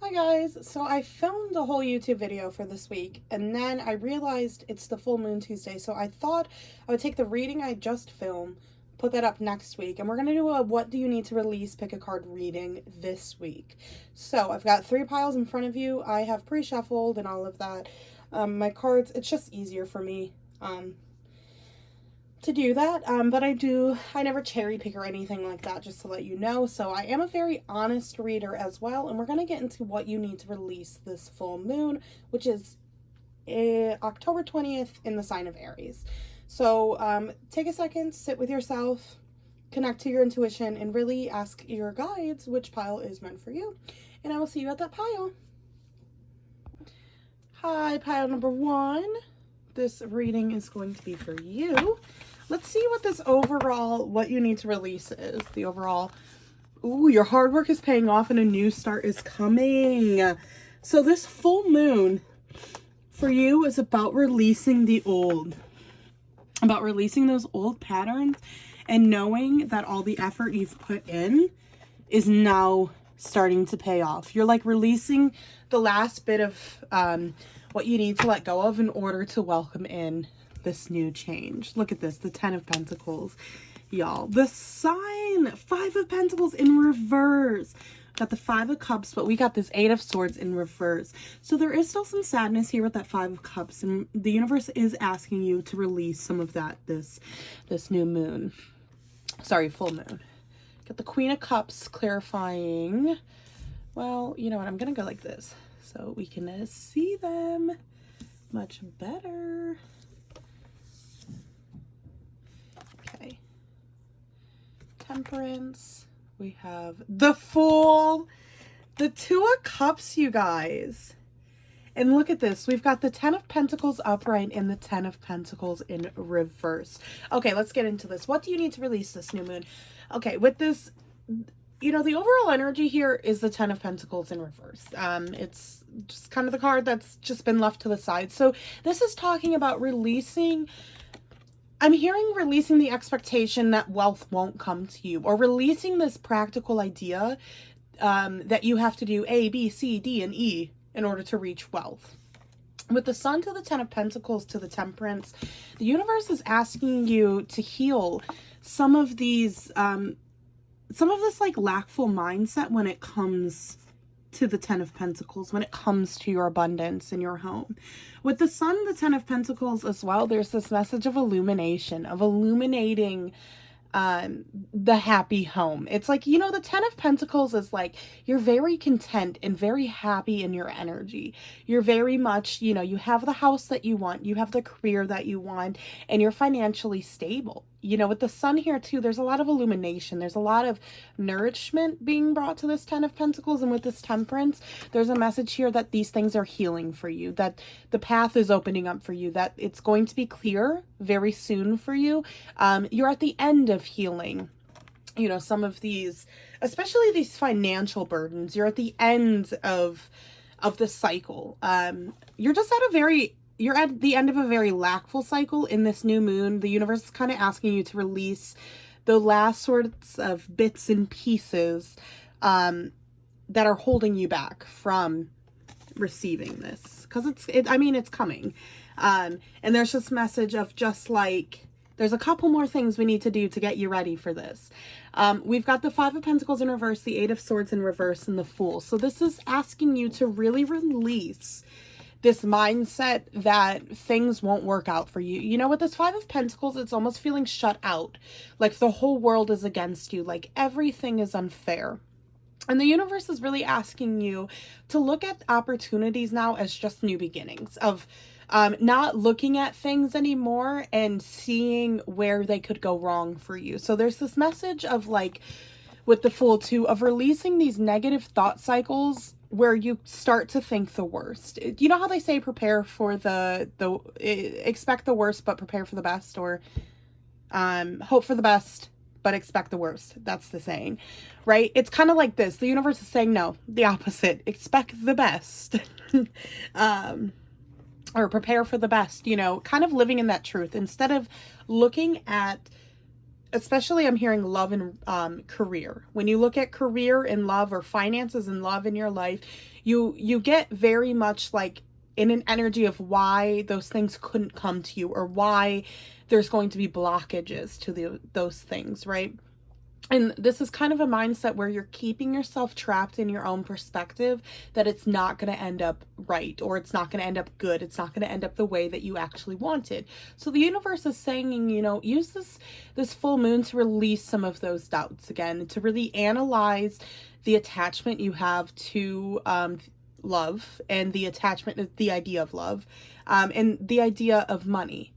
Hi guys, so I filmed a whole YouTube video for this week and then I realized it's the full moon Tuesday, so I thought I would take the reading I just filmed, put that up next week, and we're going to do a what do you need to release, pick a card reading this week. So I've got 3 piles in front of you. I have pre-shuffled and all of that. My cards, it's just easier for me to do that, but I never cherry pick or anything like that, just to let you know. So I am a very honest reader as well, and we're going to get into what you need to release this full moon, which is October 20th in the sign of Aries. So take a second, sit with yourself, connect to your intuition, and really ask your guides which pile is meant for you, and I will see you at that pile. Hi, pile number 1. This reading is going to be for you. Let's see what this overall, what you need to release is. The overall, ooh, your hard work is paying off and a new start is coming. So this full moon for you is about releasing the old, about releasing those old patterns and knowing that all the effort you've put in is now starting to pay off. You're like releasing the last bit of what you need to let go of in order to welcome in this new change. Look at this, the 10 of Pentacles, y'all. The sign, 5 of Pentacles in reverse. Got the 5 of Cups, but we got this 8 of Swords in reverse. So there is still some sadness here with that 5 of Cups, and the universe is asking you to release some of that this new moon. Sorry, full moon. Got the Queen of Cups clarifying. Well, you know what? I'm going to go like this so we can see them much better. Okay. Temperance. We have the Fool. The 2 of Cups, you guys. And look at this. We've got the 10 of Pentacles upright and the 10 of Pentacles in reverse. Okay, let's get into this. What do you need to release this new moon? Okay, with this, you know, the overall energy here is the 10 of Pentacles in reverse. It's just kind of the card that's just been left to the side. So this is talking about releasing, I'm hearing releasing the expectation that wealth won't come to you, or releasing this practical idea that you have to do A, B, C, D, and E in order to reach wealth. With the Sun to the 10 of Pentacles to the Temperance, the universe is asking you to heal some of these, some of this like lackful mindset when it comes to the 10 of Pentacles, when it comes to your abundance in your home. With the Sun, the 10 of Pentacles as well, there's this message of illumination, of illuminating the happy home. It's like, you know, the 10 of Pentacles is like, you're very content and very happy in your energy. You're very much, you know, you have the house that you want, you have the career that you want, and you're financially stable. You know, with the Sun here too, there's a lot of illumination. There's a lot of nourishment being brought to this 10 of Pentacles. And with this Temperance, there's a message here that these things are healing for you, that the path is opening up for you, that it's going to be clear very soon for you. You're at the end of healing, you know, some of these, especially these financial burdens. You're at the end of the cycle. You're just you're at the end of a very lackful cycle in this new moon. The universe is kind of asking you to release the last sorts of bits and pieces that are holding you back from receiving this. Because I mean, it's coming. And there's this message of just like, there's a couple more things we need to do to get you ready for this. We've got the 5 of Pentacles in reverse, the 8 of Swords in reverse, and the Fool. So this is asking you to really release this mindset that things won't work out for you. You know, with this 5 of Pentacles, it's almost feeling shut out. Like the whole world is against you. Like everything is unfair. And the universe is really asking you to look at opportunities now as just new beginnings, of not looking at things anymore and seeing where they could go wrong for you. So there's this message of like, with the Fool too, of releasing these negative thought cycles where you start to think the worst. You know how they say prepare for expect the worst but prepare for the best, or hope for the best but expect the worst. That's the saying, right? It's kind of like this. The universe is saying no, the opposite. Expect the best. Or prepare for the best, you know, kind of living in that truth instead of looking at especially I'm hearing love and career. When you look at career and love, or finances and love in your life, you get very much like in an energy of why those things couldn't come to you, or why there's going to be blockages to those things, right? And this is kind of a mindset where you're keeping yourself trapped in your own perspective that it's not going to end up right, or it's not going to end up good. It's not going to end up the way that you actually wanted. So the universe is saying, you know, use this full moon to release some of those doubts again, to really analyze the attachment you have to love, and the attachment, the idea of love, and the idea of money.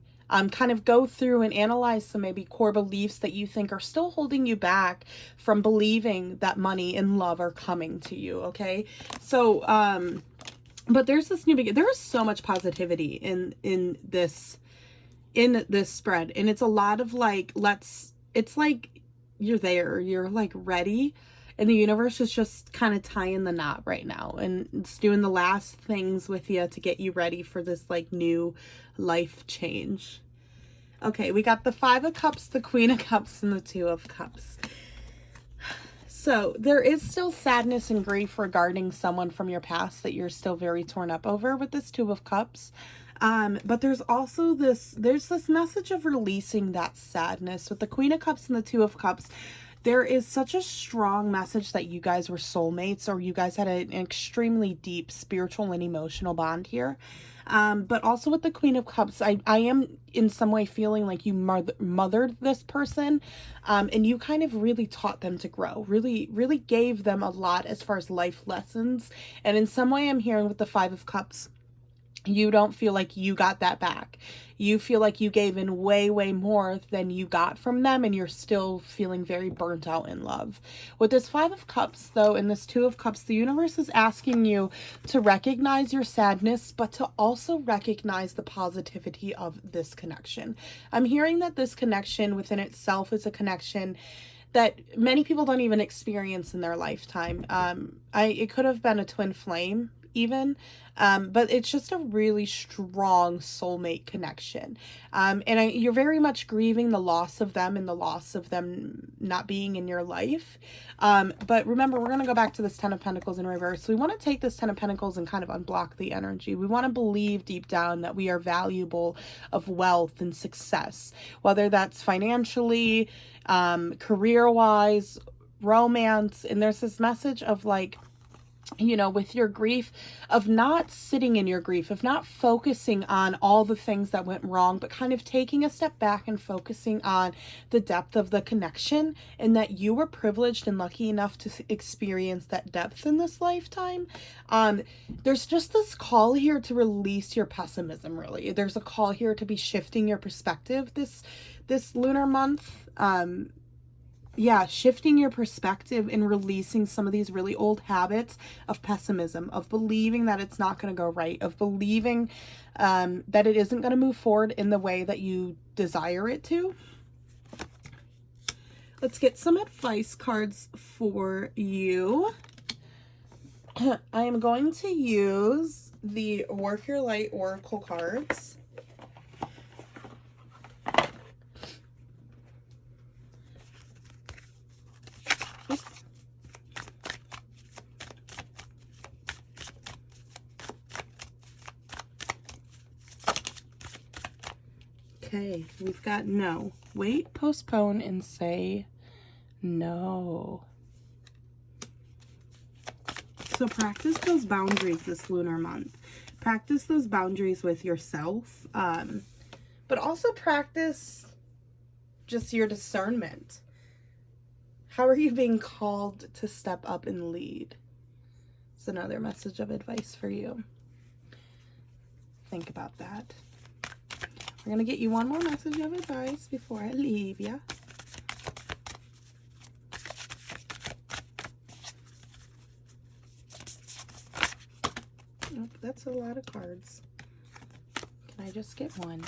Kind of go through and analyze some maybe core beliefs that you think are still holding you back from believing that money and love are coming to you, okay? So, but there's this new beginning. There is so much positivity in this spread, and it's a lot of like, it's like you're there, you're like ready, and the universe is just kind of tying the knot right now, and it's doing the last things with you to get you ready for this like new life change. Okay, we got the 5 of Cups, the Queen of Cups, and the 2 of Cups. So there is still sadness and grief regarding someone from your past that you're still very torn up over with this 2 of Cups. But there's also this message of releasing that sadness with the Queen of Cups and the 2 of Cups. There is such a strong message that you guys were soulmates, or you guys had an extremely deep spiritual and emotional bond here. But also with the Queen of Cups, I am in some way feeling like you mothered this person, and you kind of really taught them to grow, really gave them a lot as far as life lessons. And in some way I'm hearing with the 5 of Cups, you don't feel like you got that back. You feel like you gave in way more than you got from them, and you're still feeling very burnt out in love. With this 5 of Cups, though, and this 2 of Cups, the universe is asking you to recognize your sadness, but to also recognize the positivity of this connection. I'm hearing that this connection within itself is a connection that many people don't even experience in their lifetime. It could have been a twin flame even, but it's just a really strong soulmate connection, and you're very much grieving the loss of them and the loss of them not being in your life, but remember, we're going to go back to this 10 of Pentacles in reverse. So we want to take this 10 of Pentacles and kind of unblock the energy. We want to believe deep down that we are valuable of wealth and success, whether that's financially, career-wise, romance. And there's this message of like, you know, with your grief, of not sitting in your grief, of not focusing on all the things that went wrong, but kind of taking a step back and focusing on the depth of the connection, and that you were privileged and lucky enough to experience that depth in this lifetime. There's just this call here to release your pessimism, really. There's a call here to be shifting your perspective this lunar month. Shifting your perspective and releasing some of these really old habits of pessimism, of believing that it's not going to go right, of believing that it isn't going to move forward in the way that you desire it to. Let's get some advice cards for you. I am going to use the Work Your Light Oracle cards. Okay, we've got no. Wait, postpone, and say no. So practice those boundaries this lunar month. Practice those boundaries with yourself, but also practice just your discernment. How are you being called to step up and lead? It's another message of advice for you. Think about that. I'm going to get you one more message of advice before I leave ya. Nope, that's a lot of cards. Can I just get one?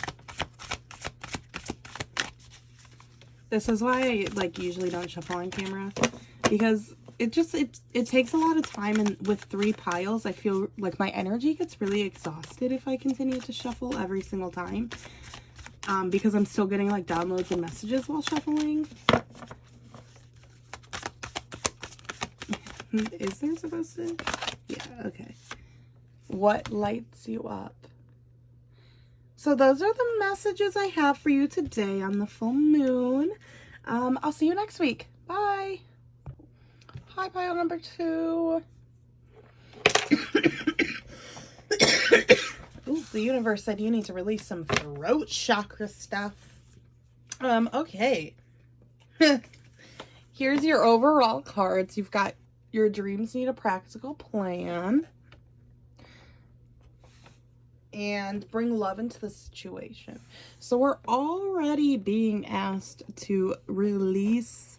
This is why I usually don't shuffle on camera, because it takes a lot of time, and with 3 piles I feel like my energy gets really exhausted if I continue to shuffle every single time. because I'm still getting like downloads and messages while shuffling. Is there supposed to? Yeah, okay. What lights you up? So those are the messages I have for you today on the full moon. I'll see you next week. Bye. Hi, pile number 2. Ooh, the universe said you need to release some throat chakra stuff. Okay. Here's your overall cards. You've got your dreams need a practical plan. And bring love into the situation. So we're already being asked to release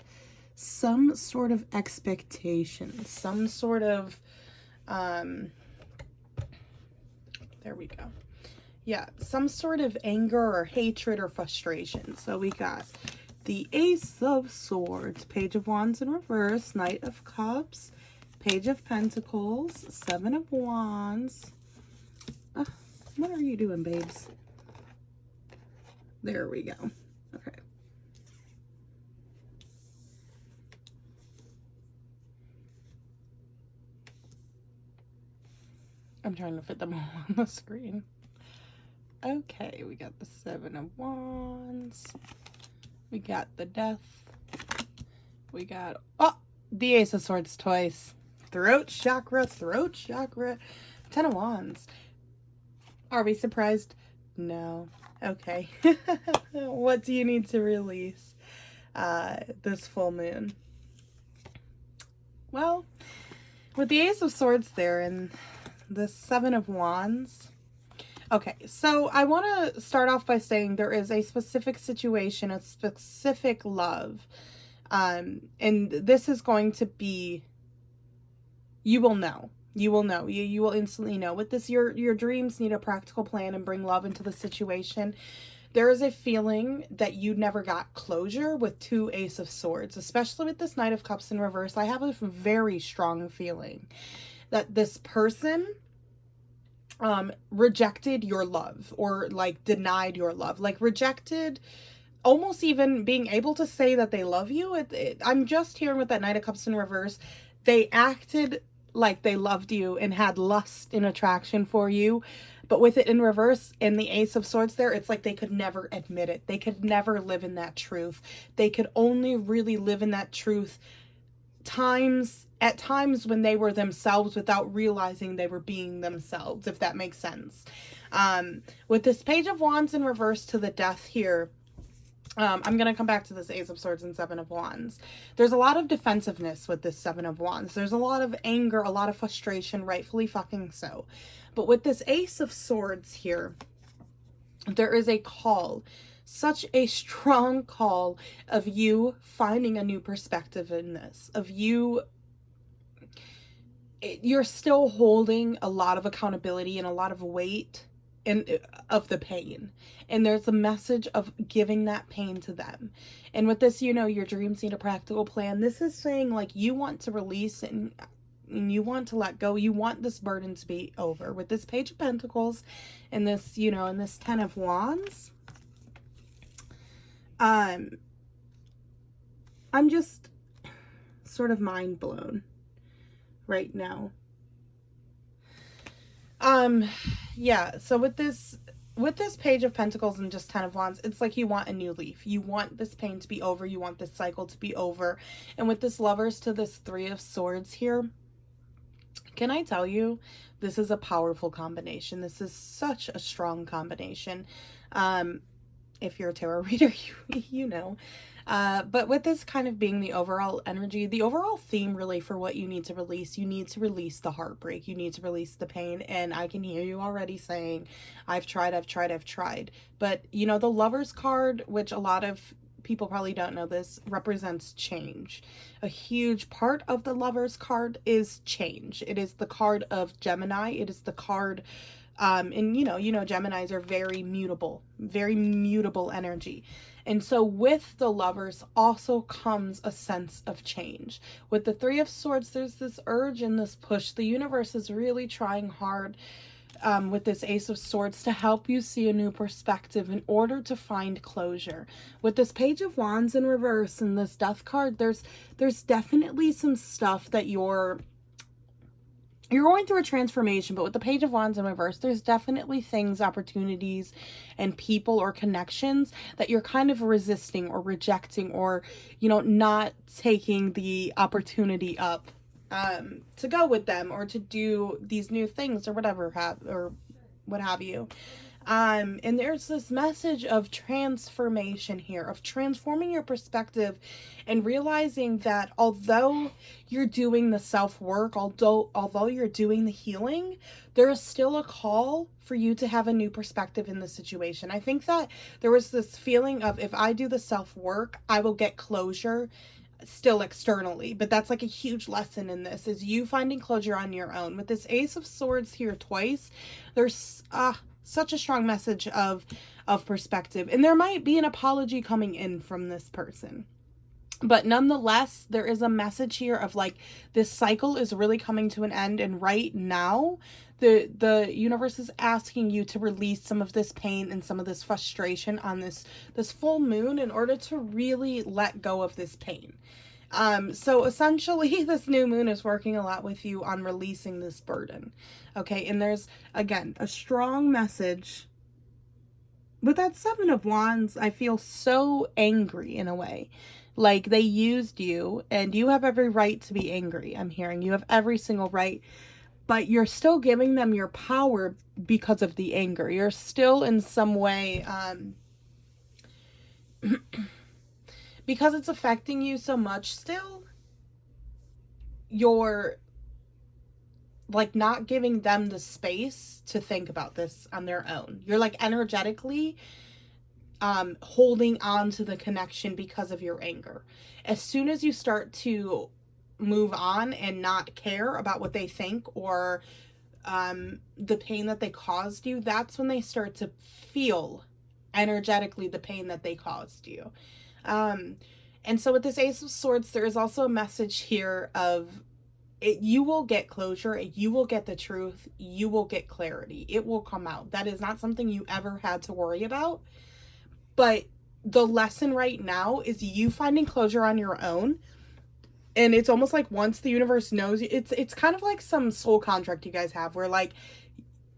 some sort of expectation, some sort of, there we go. Yeah, some sort of anger or hatred or frustration. So we got the Ace of Swords, Page of Wands in reverse, Knight of Cups, Page of Pentacles, 7 of Wands. What are you doing, babes? There we go. Okay. I'm trying to fit them all on the screen. Okay, we got the 7 of Wands. We got the Death. We got, oh, the Ace of Swords twice. Throat chakra, 10 of Wands. Are we surprised? No. Okay. What do you need to release this full moon? Well, with the Ace of Swords there and the 7 of Wands. Okay, so I want to start off by saying there is a specific situation, a specific love. And this is going to be, you will know. You will know. You will instantly know. With this, your dreams need a practical plan and bring love into the situation. There is a feeling that you never got closure with 2 Ace of Swords, especially with this Knight of Cups in reverse. I have a very strong feeling that this person rejected your love, or like denied your love, like rejected almost even being able to say that they love you. I'm just hearing with that Knight of Cups in reverse, they acted like they loved you and had lust and attraction for you, but with it in reverse and the Ace of Swords there, it's like they could never admit it. They could never live in that truth. They could only really live in that truth at times when they were themselves without realizing they were being themselves, if that makes sense. With this Page of Wands in reverse to the Death here, I'm going to come back to this Ace of Swords and 7 of Wands. There's a lot of defensiveness with this 7 of Wands. There's a lot of anger, a lot of frustration, rightfully fucking so. But with this Ace of Swords here, there is a call, such a strong call of you finding a new perspective in this, of you're still holding a lot of accountability and a lot of weight of the pain, and there's a message of giving that pain to them. And with this, you know, your dreams need a practical plan. This is saying like you want to release and you want to let go. You want this burden to be over. With this Page of Pentacles and this, you know, and this 10 of Wands, I'm just sort of mind blown right now. Yeah, so with this Page of Pentacles and just 10 of Wands, it's like you want a new leaf. You want this pain to be over. You want this cycle to be over. And with this Lovers to this 3 of Swords here, can I tell you, this is a powerful combination. This is such a strong combination. If you're a tarot reader, you know. But with this kind of being the overall energy, the overall theme really for what you need to release the heartbreak. You need to release the pain. And I can hear you already saying, I've tried. But, you know, the Lovers card, which a lot of people probably don't know this, represents change. A huge part of the Lovers card is change. It is the card of Gemini. It is the card, and you know, Geminis are very mutable energy. And so with the Lovers also comes a sense of change. With the 3 of Swords, there's this urge and this push. The universe is really trying hard with this Ace of Swords, to help you see a new perspective in order to find closure. With this Page of Wands in reverse and this Death card, there's definitely some stuff that you're going through a transformation, but with the Page of Wands in reverse, there's definitely things, opportunities, and people or connections that you're kind of resisting or rejecting, or, you know, not taking the opportunity up to go with them or to do these new things or whatever what have you. And there's this message of transformation here, of transforming your perspective and realizing that although you're doing the self-work, although you're doing the healing, there is still a call for you to have a new perspective in the situation. I think that there was this feeling of, if I do the self-work, I will get closure still externally, but that's like a huge lesson in this, is you finding closure on your own. With this Ace of Swords here twice, there's such a strong message of perspective, and there might be an apology coming in from this person, but nonetheless, there is a message here of like, this cycle is really coming to an end, and right now the universe is asking you to release some of this pain and some of this frustration on this full moon in order to really let go of this pain. So essentially this new moon is working a lot with you on releasing this burden. Okay. And there's, again, a strong message with that Seven of Wands. I feel so angry in a way, like they used you, and you have every right to be angry. I'm hearing you have every single right, but you're still giving them your power because of the anger. You're still in some way, because it's affecting you so much still, you're like not giving them the space to think about this on their own. You're like energetically holding on to the connection because of your anger. As soon as you start to move on and not care about what they think or the pain that they caused you, that's when they start to feel energetically the pain that they caused you. And so with this Ace of Swords, there is also a message here of you will get closure, you will get the truth, you will get clarity. It will come out. That is not something you ever had to worry about. But the lesson right now is you finding closure on your own. And it's almost like once the universe knows, it's kind of like some soul contract you guys have where like,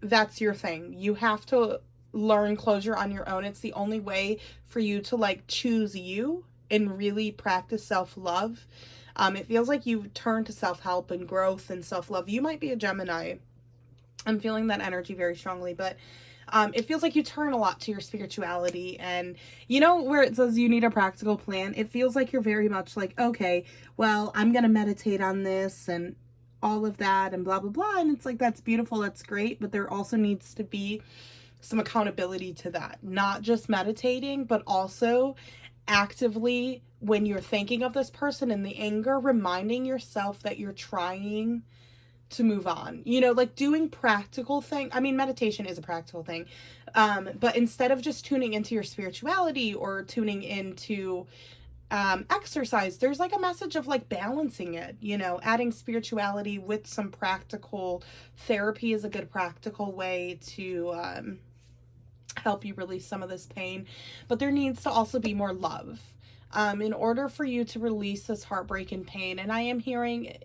that's your thing. You have to learn closure on your own. It's the only way for you to like choose you and really practice self-love. It feels like you turn to self-help and growth and self-love. You might be a Gemini. I'm feeling that energy very strongly, but it feels like you turn a lot to your spirituality, and you know where it says you need a practical plan, it feels like you're very much like, okay, well, I'm gonna meditate on this and all of that and blah blah blah, and it's like, that's beautiful, that's great, but there also needs to be some accountability to that. Not just meditating, but also actively, when you're thinking of this person in the anger, reminding yourself that you're trying to move on, you know, like doing practical thing. I mean, meditation is a practical thing, but instead of just tuning into your spirituality or tuning into exercise, there's like a message of like balancing it, you know, adding spirituality with some practical therapy is a good practical way to help you release some of this pain. But there needs to also be more love in order for you to release this heartbreak and pain. And I am hearing,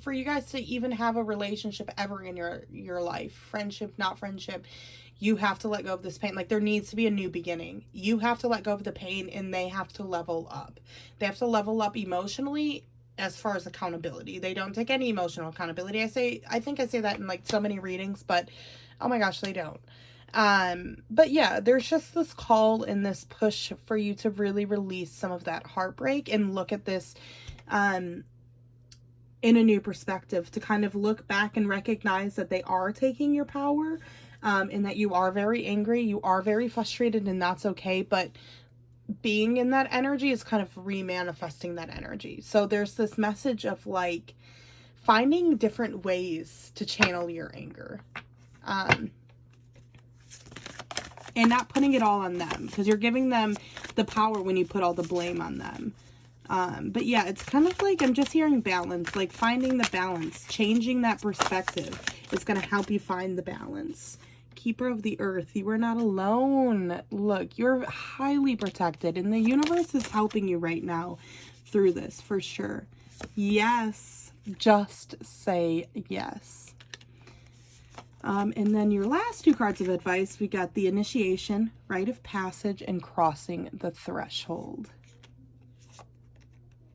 for you guys to even have a relationship ever in your life, friendship, not friendship, you have to let go of this pain. Like, there needs to be a new beginning. You have to let go of the pain, and they have to level up. They have to level up emotionally as far as accountability. They don't take any emotional accountability. I think I say that in like so many readings, but oh my gosh, they don't. But yeah, there's just this call and this push for you to really release some of that heartbreak and look at this in a new perspective, to kind of look back and recognize that they are taking your power, and that you are very angry, you are very frustrated, and that's okay. But being in that energy is kind of remanifesting that energy. So there's this message of like finding different ways to channel your anger, and not putting it all on them, because you're giving them the power when you put all the blame on them. But yeah, it's kind of like, I'm just hearing balance, like finding the balance, changing that perspective. is going to help you find the balance. Keeper of the earth, you are not alone. Look, you're highly protected, and the universe is helping you right now through this for sure. Yes, just say yes. And then your last two cards of advice, we got the initiation, rite of passage, and crossing the threshold.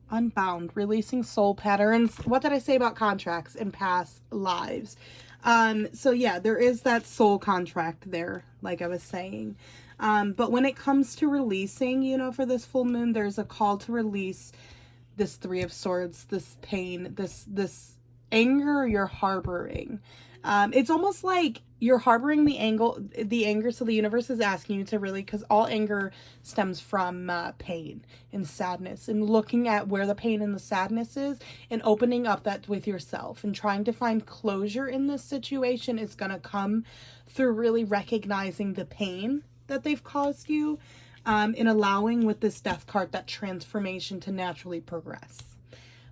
Unbound, releasing soul patterns. What did I say about contracts in past lives? So yeah, there is that soul contract there, like I was saying. But when it comes to releasing, you know, for this full moon, there's a call to release this Three of Swords, this pain, this anger you're harboring. It's almost like you're harboring the anger, so the universe is asking you to really, because all anger stems from pain and sadness, and looking at where the pain and the sadness is and opening up that with yourself and trying to find closure in this situation is going to come through really recognizing the pain that they've caused you, and allowing with this death card that transformation to naturally progress.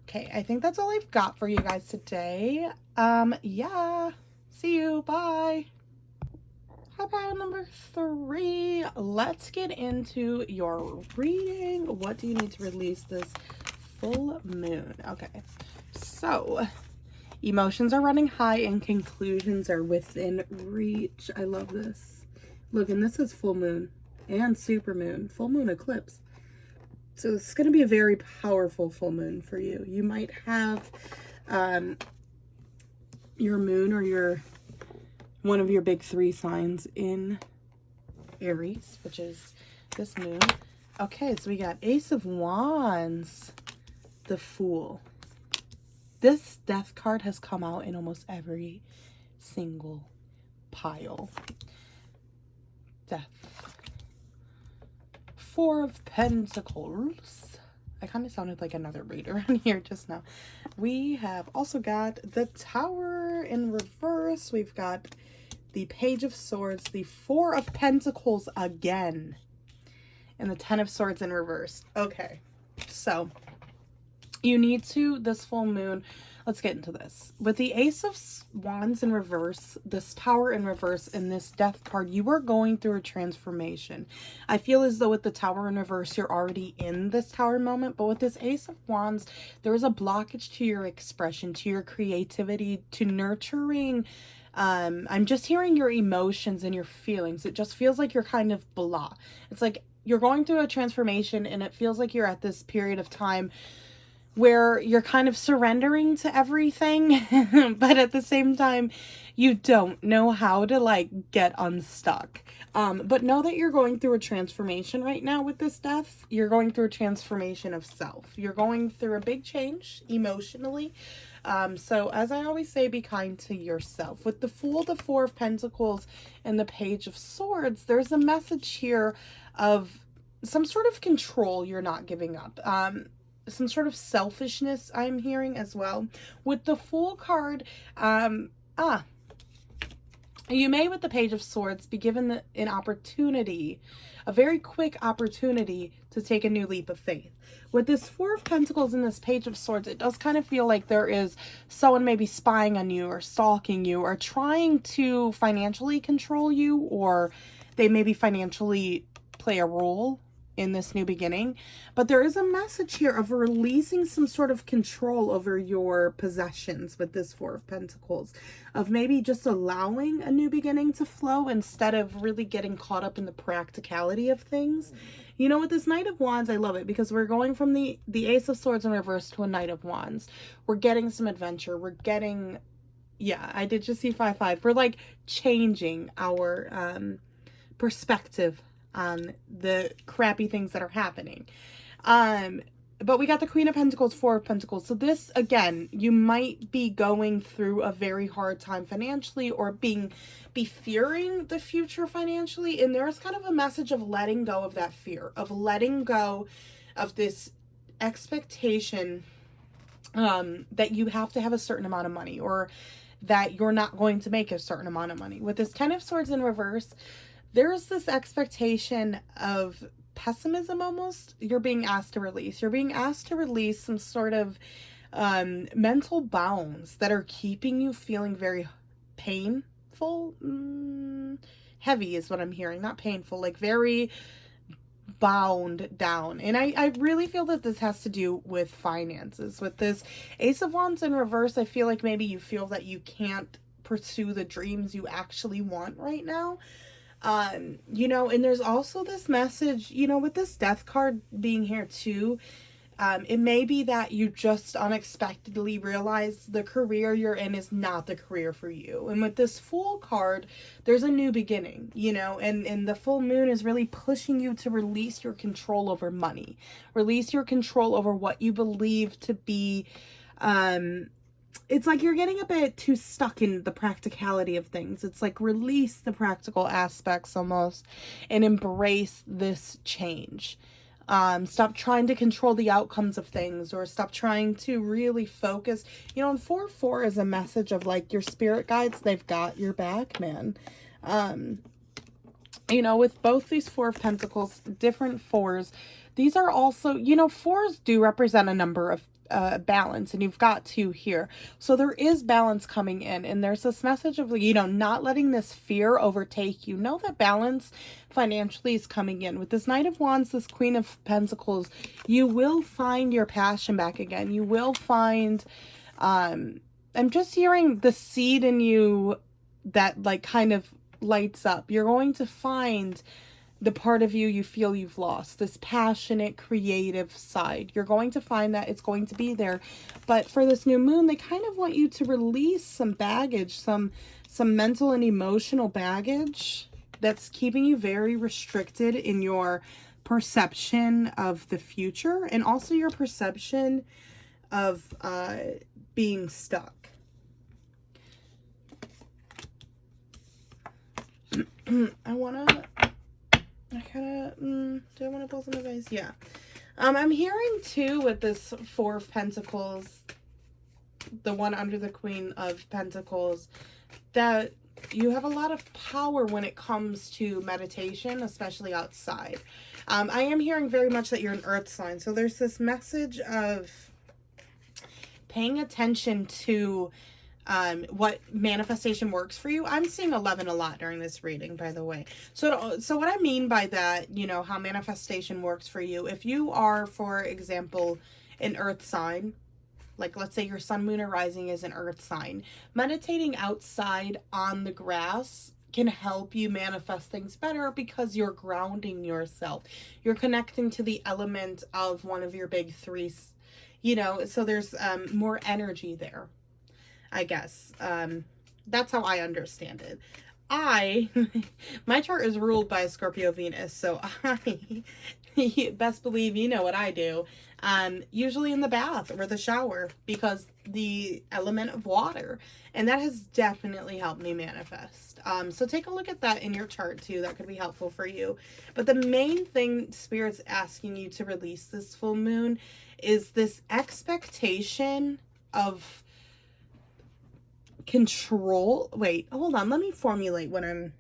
Okay, I think that's all I've got for you guys today. Yeah. See you. Bye. How about number 3? Let's get into your reading. What do you need to release this full moon? Okay. So, emotions are running high and conclusions are within reach. I love this. Look, and this is full moon and super moon. Full moon eclipse. So it's going to be a very powerful full moon for you. You might have your moon or one of your big 3 signs in Aries, which is this moon. Okay, so we got Ace of Wands, the Fool. This death card has come out in almost every single pile. Death. 4 of Pentacles. I kind of sounded like another reader on here just now. We have also got the Tower in reverse. We've got the Page of Swords, the 4 of Pentacles again, and the 10 of Swords in reverse. Okay, so you need to, this full moon, let's get into this. With the Ace of Wands in reverse, this Tower in reverse, and this Death card, you are going through a transformation. I feel as though with the Tower in reverse, you're already in this Tower moment, but with this Ace of Wands, there is a blockage to your expression, to your creativity, to nurturing. I'm just hearing your emotions and your feelings. It just feels like you're kind of blah. It's like you're going through a transformation, and it feels like you're at this period of time where you're kind of surrendering to everything, but at the same time, you don't know how to like get unstuck. But know that you're going through a transformation right now with this death. You're going through a transformation of self. You're going through a big change emotionally. So as I always say, be kind to yourself. With the Fool, the 4 of Pentacles, and the Page of Swords, there's a message here of some sort of control you're not giving up. Some sort of selfishness I'm hearing as well. With the Fool card, you may, with the Page of Swords, be given an opportunity, a very quick opportunity to take a new leap of faith. With this 4 of Pentacles and this Page of Swords, it does kind of feel like there is someone maybe spying on you or stalking you or trying to financially control you, or they maybe financially play a role in this new beginning. But there is a message here of releasing some sort of control over your possessions with this 4 of Pentacles, of maybe just allowing a new beginning to flow instead of really getting caught up in the practicality of things. You know, with this Knight of Wands, I love it because we're going from the Ace of Swords in reverse to a Knight of Wands. We're getting some adventure. We're getting, yeah, I did just see 5-5. We're like changing our perspective on the crappy things that are happening. But we got the Queen of Pentacles, 4 of Pentacles. So this, again, you might be going through a very hard time financially, or be fearing the future financially. And there's kind of a message of letting go of that fear, of letting go of this expectation that you have to have a certain amount of money, or that you're not going to make a certain amount of money. With this 10 of Swords in reverse, there's this expectation of pessimism almost. You're being asked to release. You're being asked to release some sort of mental bounds that are keeping you feeling very painful. Heavy is what I'm hearing, not painful, like very bound down. And I really feel that this has to do with finances. With this Ace of Wands in reverse, I feel like maybe you feel that you can't pursue the dreams you actually want right now. You know, and there's also this message, you know, with this Death card being here too. It may be that you just unexpectedly realize the career you're in is not the career for you. And with this Fool card, there's a new beginning, you know, and the full moon is really pushing you to release your control over money, release your control over what you believe to be, it's like you're getting a bit too stuck in the practicality of things. It's like release the practical aspects almost and embrace this change. Stop trying to control the outcomes of things, or stop trying to really focus. You know, and 4-4 is a message of like your spirit guides, they've got your back, man. You know, with both these Four of Pentacles, different fours, these are also, you know, fours do represent a number of balance, and you've got 2 here. So there is balance coming in, and there's this message of, you know, not letting this fear overtake you. Know that balance financially is coming in. With this Knight of Wands, this Queen of Pentacles, you will find your passion back again. You will find, I'm just hearing the seed in you that like kind of lights up. You're going to find the part of you feel you've lost, this passionate, creative side. You're going to find that it's going to be there. But for this new moon, they kind of want you to release some baggage, some mental and emotional baggage that's keeping you very restricted in your perception of the future, and also your perception of being stuck. Do I want to pull some advice? Yeah. I'm hearing too with this Four of Pentacles, the one under the Queen of Pentacles, that you have a lot of power when it comes to meditation, especially outside. I am hearing very much that you're an earth sign. So there's this message of paying attention to what manifestation works for you. I'm seeing 11 a lot during this reading, by the way. So what I mean by that, you know, how manifestation works for you. If you are, for example, an earth sign, like let's say your sun, moon, or rising is an earth sign, meditating outside on the grass can help you manifest things better because you're grounding yourself. You're connecting to the element of one of your big 3, you know, so there's more energy there, I guess. That's how I understand it. My chart is ruled by Scorpio Venus, so I best believe you know what I do. Usually in the bath or the shower, because the element of water, and that has definitely helped me manifest. So take a look at that in your chart too. That could be helpful for you. But the main thing Spirit's asking you to release this full moon is this expectation of control. Wait, hold on. Let me formulate what I'm...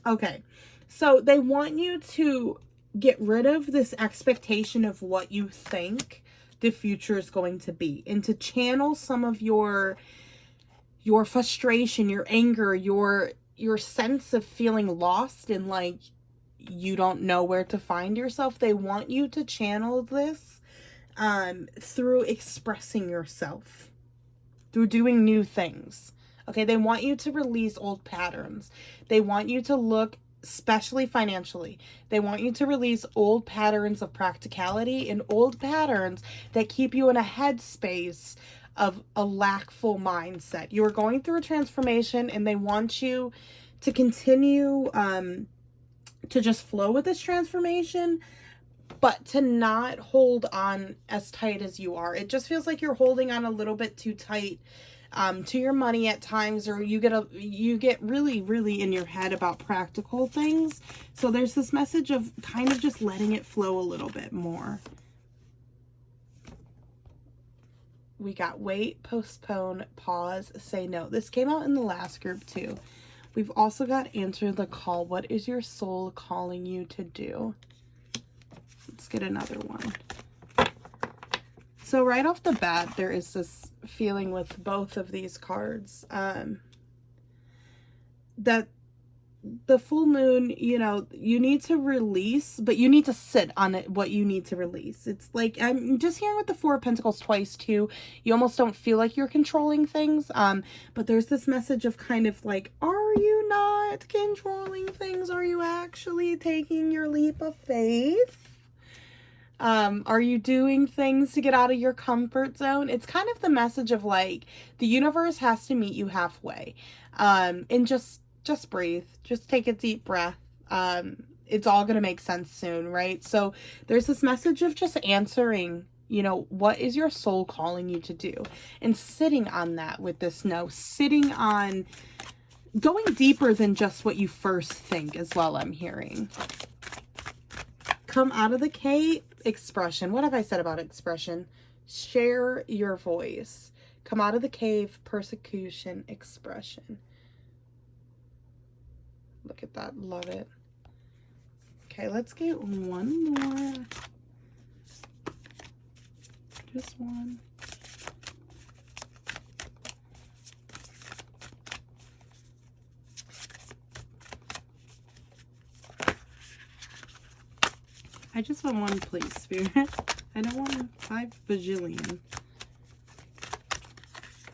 Okay. So they want you to get rid of this expectation of what you think the future is going to be, and to channel some of your frustration, your anger, your sense of feeling lost and like you don't know where to find yourself. They want you to channel this through expressing yourself, through doing new things. Okay, they want you to release old patterns. They want you to look, especially financially, they want you to release old patterns of practicality and old patterns that keep you in a headspace of a lackful mindset. You are going through a transformation, and they want you to continue to just flow with this transformation, but to not hold on as tight as you are. It just feels like you're holding on a little bit too tight to your money at times, or you get really, really in your head about practical things. So there's this message of kind of just letting it flow a little bit more. We got wait, postpone, pause, say no. This came out in the last group too. We've also got answer the call. What is your soul calling you to do? Let's get another one. So right off the bat, there is this feeling with both of these cards, that the full moon, you know, you need to release, but you need to sit on it, what you need to release. It's like, I'm just hearing with the Four of Pentacles twice too. You almost don't feel like you're controlling things. But there's this message of kind of like, are you not controlling things? Are you actually taking your leap of faith? Are you doing things to get out of your comfort zone? It's kind of the message of like, the universe has to meet you halfway. And just breathe. Just take a deep breath. It's all going to make sense soon, right? So there's this message of just answering, you know, what is your soul calling you to do? And sitting on that with this no, sitting on going deeper than just what you first think as well, I'm hearing. Come out of the cave, expression. What have I said about expression? Share your voice. Come out of the cave, persecution, expression. Look at that. Love it. Okay, let's get one more. Just one. I just want one, please, Spirit. I don't want 5 bajillion.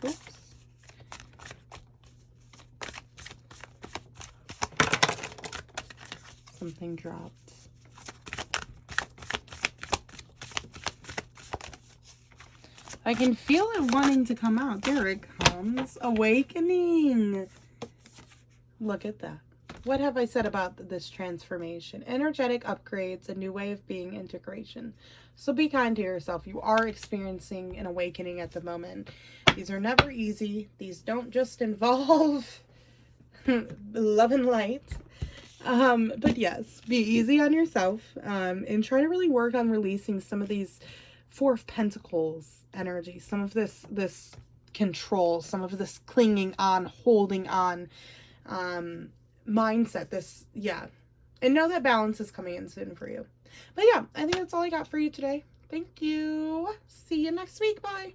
Oops. Something dropped. I can feel it wanting to come out. There it comes. Awakening. Look at that. What have I said about this transformation? Energetic upgrades, a new way of being, integration. So be kind to yourself. You are experiencing an awakening at the moment. These are never easy. These don't just involve love and light. But yes, be easy on yourself, and try to really work on releasing some of these Four of Pentacles energy, some of this control, some of this clinging on, holding on, mindset, and know that balance is coming in soon for you. But yeah, I think that's all I got for you today. Thank you. See you next week. Bye.